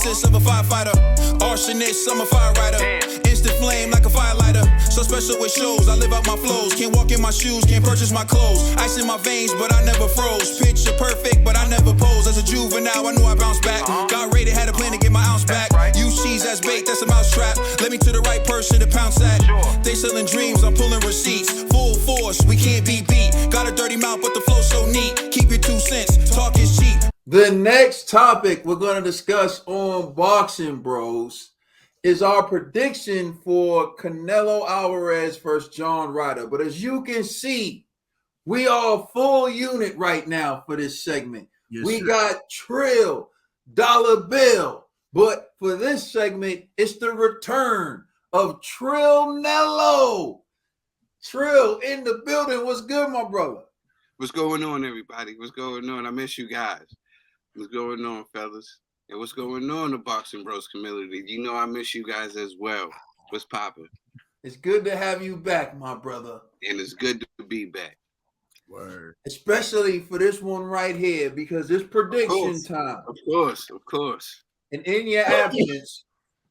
nemesis of a firefighter. Arsonist, I'm a fire rider. Instant flame like a firelighter. So special with shows, I live out my flows. Can't walk in my shoes, can't purchase my clothes. Ice in my veins, but I never froze. Picture perfect, but I never pose. As a juvenile, I knew I bounced back. Got rated, had a plan to get my ounce back. Use cheese as bait, that's a mousetrap. Let me to the right person to pounce at. They selling dreams, I'm pulling receipts. Full force, we can't be beat. Got a dirty mouth, but the flow so neat. Keep your 2 cents, talk is cheap. The next topic we're going to discuss on Boxing Bros is our prediction for Canelo Alvarez versus John Ryder. But as you can see, we are a full unit right now for this segment. Yes, we got Trill, Dollar Bill. But for this segment, it's the return of Trill Nello. Trill in the building. What's good, my brother? What's going on, everybody? What's going on? I miss you guys. What's going on, fellas? And what's going on, the Boxing Bros community? You know I miss you guys as well. What's poppin'? It's good to have you back, my brother. And it's good to be back. Word. Especially for this one right here, because it's prediction time. Of course. And in your absence,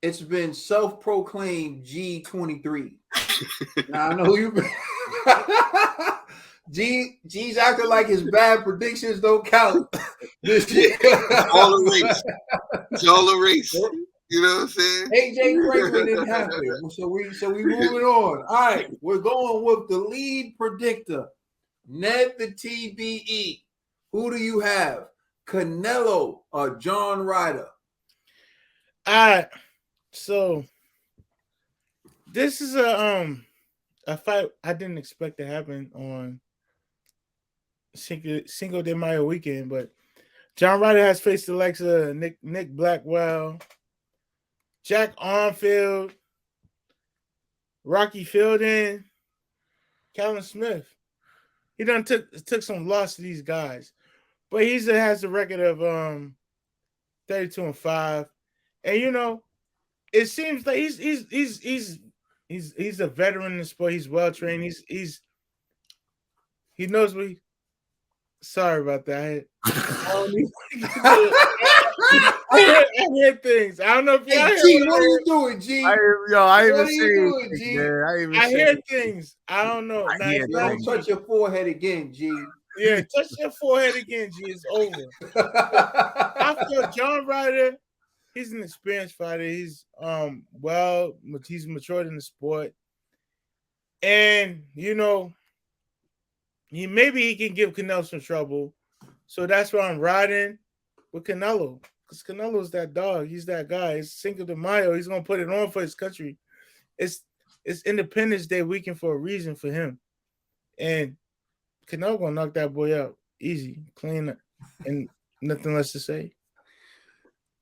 it's been self-proclaimed G23. Now, I know you've been... G's acting like his bad predictions don't count this year. All a race. It's all a race. You know what I'm saying? AJ Franklin didn't have it. So we moving on. All right, we're going with the lead predictor, Ned the TBE. Who do you have? Canelo or John Ryder? All right. So this is a fight I didn't expect to happen on Cinco de Mayo weekend, but John Ryder has faced the likes of Nick Blackwell, Jack Armfield, Rocky Fielding, Calvin Smith. He done took some loss to these guys, but he has a record of 32-5, and you know, it seems like he's a veteran in the sport. He's well trained. He knows what. Sorry about that. I hear things. I don't know if y'all G, what are you doing, G? I hear things. I don't know. Don't touch your forehead again, G. Yeah, touch your forehead again, G. It's over. I feel John Ryder, he's an experienced fighter. He's he's matured in the sport. And you know, maybe he can give Canelo some trouble. So that's why I'm riding with Canelo. Because Canelo's that dog. He's that guy. It's Cinco de Mayo. He's going to put it on for his country. It's Independence Day weekend for a reason for him. And Canelo going to knock that boy out. Easy. Clean. And nothing less to say.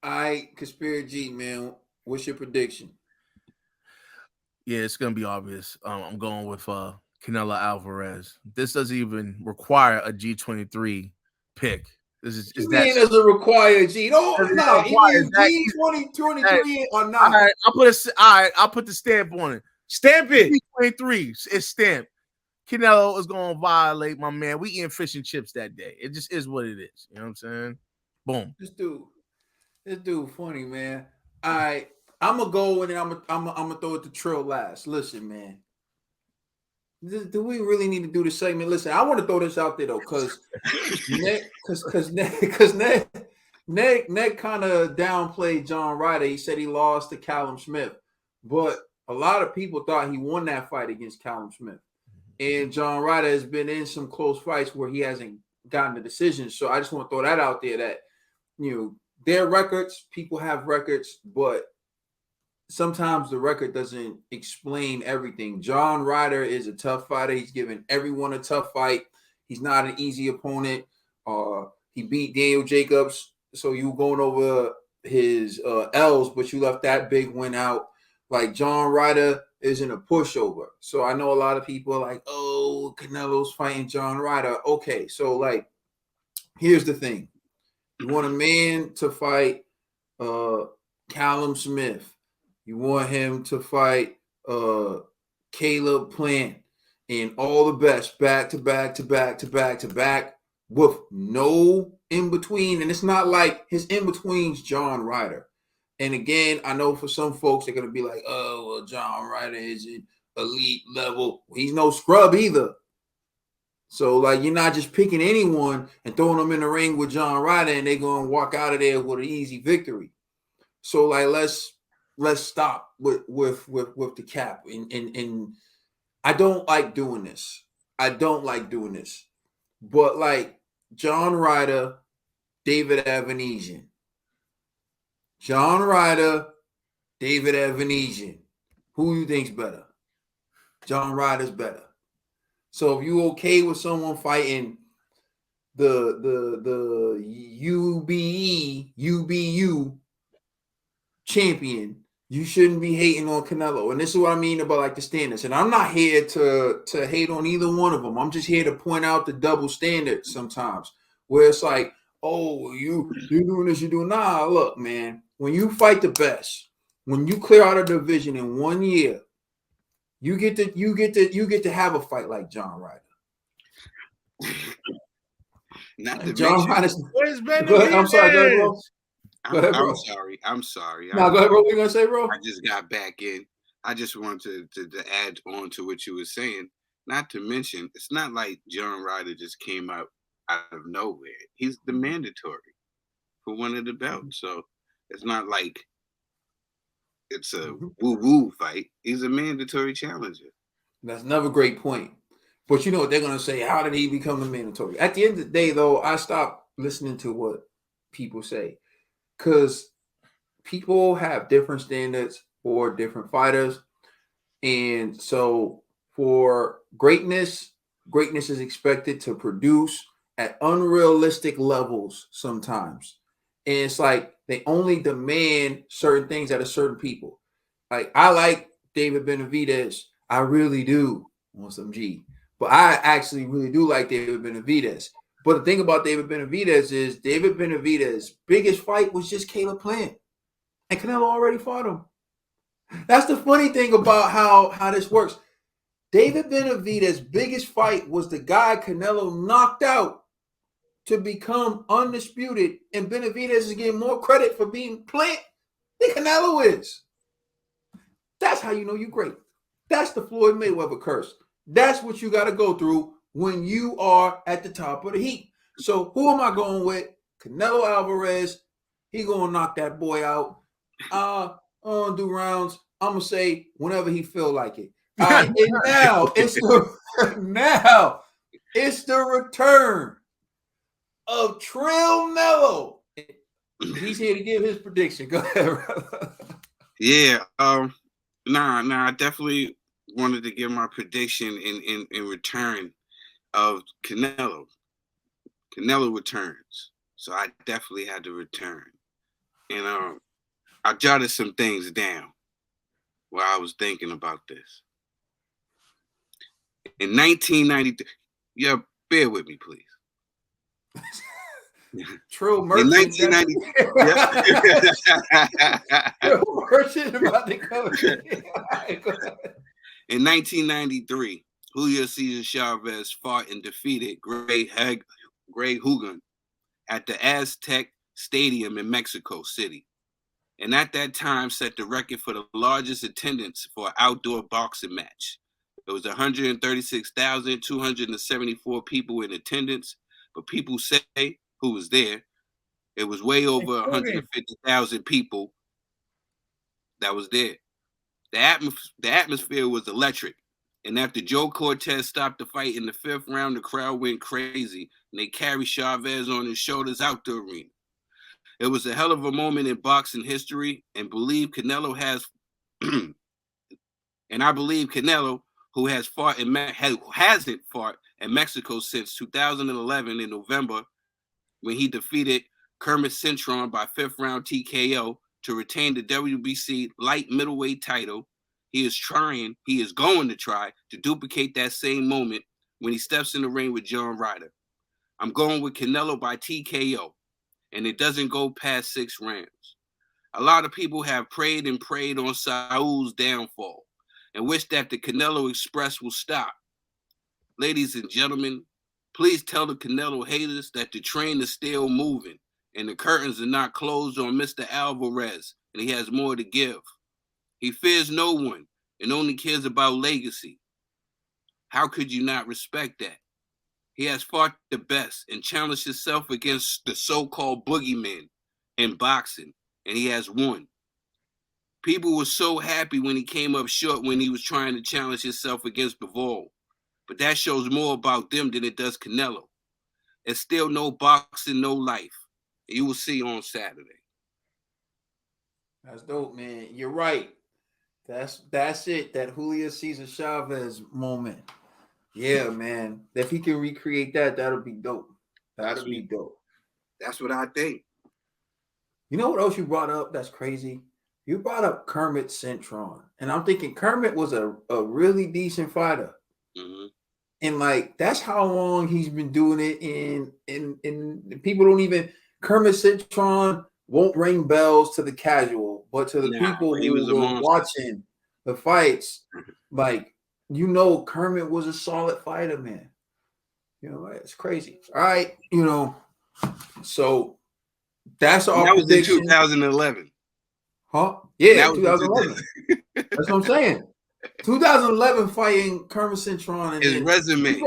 All right, Conspiracy G, man. What's your prediction? Yeah, it's going to be obvious. I'm going with Canelo Alvarez. This doesn't even require a G23 pick. This is you mean it doesn't require G? No, G23 or not? All right, I'll put the stamp on it. Stamp it. G23 is stamped. Canelo is going to violate my man. We eating fish and chips that day. It just is what it is. You know what I'm saying? Boom. This dude, funny, man. All right, I'm gonna go and then I'm gonna throw it to Trill last. Listen, man. Do we really need to do the segment? Listen, I want to throw this out there though, because Ned kind of downplayed John Ryder. He said he lost to Callum Smith, but a lot of people thought he won that fight against Callum Smith. And John Ryder has been in some close fights where he hasn't gotten the decision. So I just want to throw that out there that, you know, their records, people have records, but sometimes the record doesn't explain everything. John Ryder is a tough fighter. He's given everyone a tough fight. He's not an easy opponent. He beat Daniel Jacobs. So you going over his L's, but you left that big win out. Like, John Ryder isn't a pushover. So I know a lot of people are like, oh, Canelo's fighting John Ryder. Okay, so like, here's the thing. You want a man to fight Callum Smith. You want him to fight Caleb Plant and all the best back to back with no in between. And it's not like his in between's John Ryder. And again, I know for some folks they're gonna be like, "Oh, well, John Ryder isn't elite level. He's no scrub either." So, like, you're not just picking anyone and throwing them in the ring with John Ryder, and they're gonna walk out of there with an easy victory. So, like, let's stop with the cap. And I don't like doing this. But like John Ryder, David Avanesian. John Ryder, David Avanesian. Who you think's better? John Ryder's better. So if you okay with someone fighting the UBU champion, you shouldn't be hating on Canelo. And this is what I mean about like the standards. And I'm not here to hate on either one of them. I'm just here to point out the double standards sometimes, where it's like, oh, you're doing this, you're doing. Nah, look, man, when you fight the best, when you clear out a division in 1 year, you get to have a fight like John Ryder. Not to John mention, Ryder's. Where's Ben? I'm sorry, go ahead, bro. Go ahead, bro. I'm sorry. No, go ahead, bro. What you gonna say, bro? I just got back in. I just wanted to add on to what you were saying. Not to mention, it's not like John Ryder just came out of nowhere. He's the mandatory for one of the belts. So it's not like it's a woo-woo fight. He's a mandatory challenger. That's another great point. But you know what they're gonna say? How did he become the mandatory? At the end of the day, though, I stopped listening to what people say, because people have different standards for different fighters. And so for greatness is expected to produce at unrealistic levels sometimes. And it's like they only demand certain things out of certain people. Like, I like David Benavidez. I really do, on some G. But I actually really do like David Benavidez. But the thing about David Benavidez is David Benavidez's biggest fight was just Caleb Plant. And Canelo already fought him. That's the funny thing about how this works. David Benavidez's biggest fight was the guy Canelo knocked out to become undisputed. And Benavidez is getting more credit for being Plant than Canelo is. That's how you know you're great. That's the Floyd Mayweather curse. That's what you got to go through when you are at the top of the heap. So who am I going with? Canelo Alvarez. He gonna knock that boy out. On do rounds. I'm gonna say whenever he feel like it. And now it's the return of Trill Mello. He's here to give his prediction. Go ahead, brother. Yeah. I definitely wanted to give my prediction in return of Canelo. Canelo returns. So I definitely had to return. And I jotted some things down while I was thinking about this. In 1993, yeah, bear with me, please. True merchant. In 1993, True merchant about to come. In 1993, Julio Cesar Chavez fought and defeated Greg Hoogan at the Aztec Stadium in Mexico City, and at that time set the record for the largest attendance for an outdoor boxing match. It was 136,274 people in attendance, but people say who was there, it was way over 150,000 people that was there. The atmosphere was electric, and after Joe Cortez stopped the fight in the 5th round, the crowd went crazy, and they carried Chavez on his shoulders out the arena. It was a hell of a moment in boxing history, and I believe Canelo, who hasn't fought in Mexico since 2011 in November, when he defeated Kermit Cintron by 5th round TKO to retain the WBC light middleweight title. He is going to try to duplicate that same moment when he steps in the ring with John Ryder. I'm going with Canelo by TKO, and it doesn't go past 6 rounds. A lot of people have prayed on Saul's downfall and wish that the Canelo Express will stop. Ladies and gentlemen, please tell the Canelo haters that the train is still moving and the curtains are not closed on Mr. Alvarez and he has more to give. He fears no one and only cares about legacy. How could you not respect that? He has fought the best and challenged himself against the so-called boogeyman in boxing, and he has won. People were so happy when he came up short when he was trying to challenge himself against Bivol, but that shows more about them than it does Canelo. It's still no boxing, no life. You will see on Saturday. That's dope, man. You're right. That's it. That Julio Cesar Chavez moment. Yeah, man. If he can recreate that, that'll be dope. That'll be dope. That's what I think. You know what else you brought up that's crazy? You brought up Kermit Cintron. And I'm thinking Kermit was a really decent fighter. Mm-hmm. And like that's how long he's been doing it. And people don't even Kermit Cintron won't ring bells to the casual, but to the people who were watching the fights, like you know, Kermit was a solid fighter, man. You know, it's crazy. All right, you know, so that's our that was prediction. in 2011. Huh? Yeah, 2011. That's what I'm saying. 2011 fighting Kermit Cintron and his resume.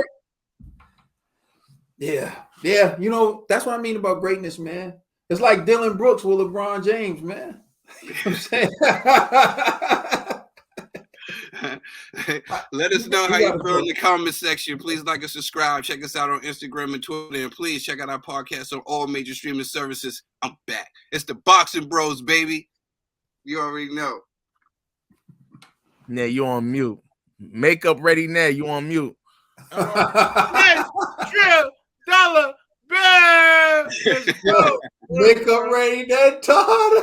Yeah. You know, that's what I mean about greatness, man. It's like Dylan Brooks with LeBron James, man. You know what I'm saying? Let us know how you feel in the comment section. Please like and subscribe. Check us out on Instagram and Twitter. And please check out our podcast on all major streaming services. I'm back. It's the Boxing Bros, baby. You already know. Yeah, you on mute. Makeup ready now. You on mute. Yes, $1 bill. Let's go. Makeup ready, that Todd.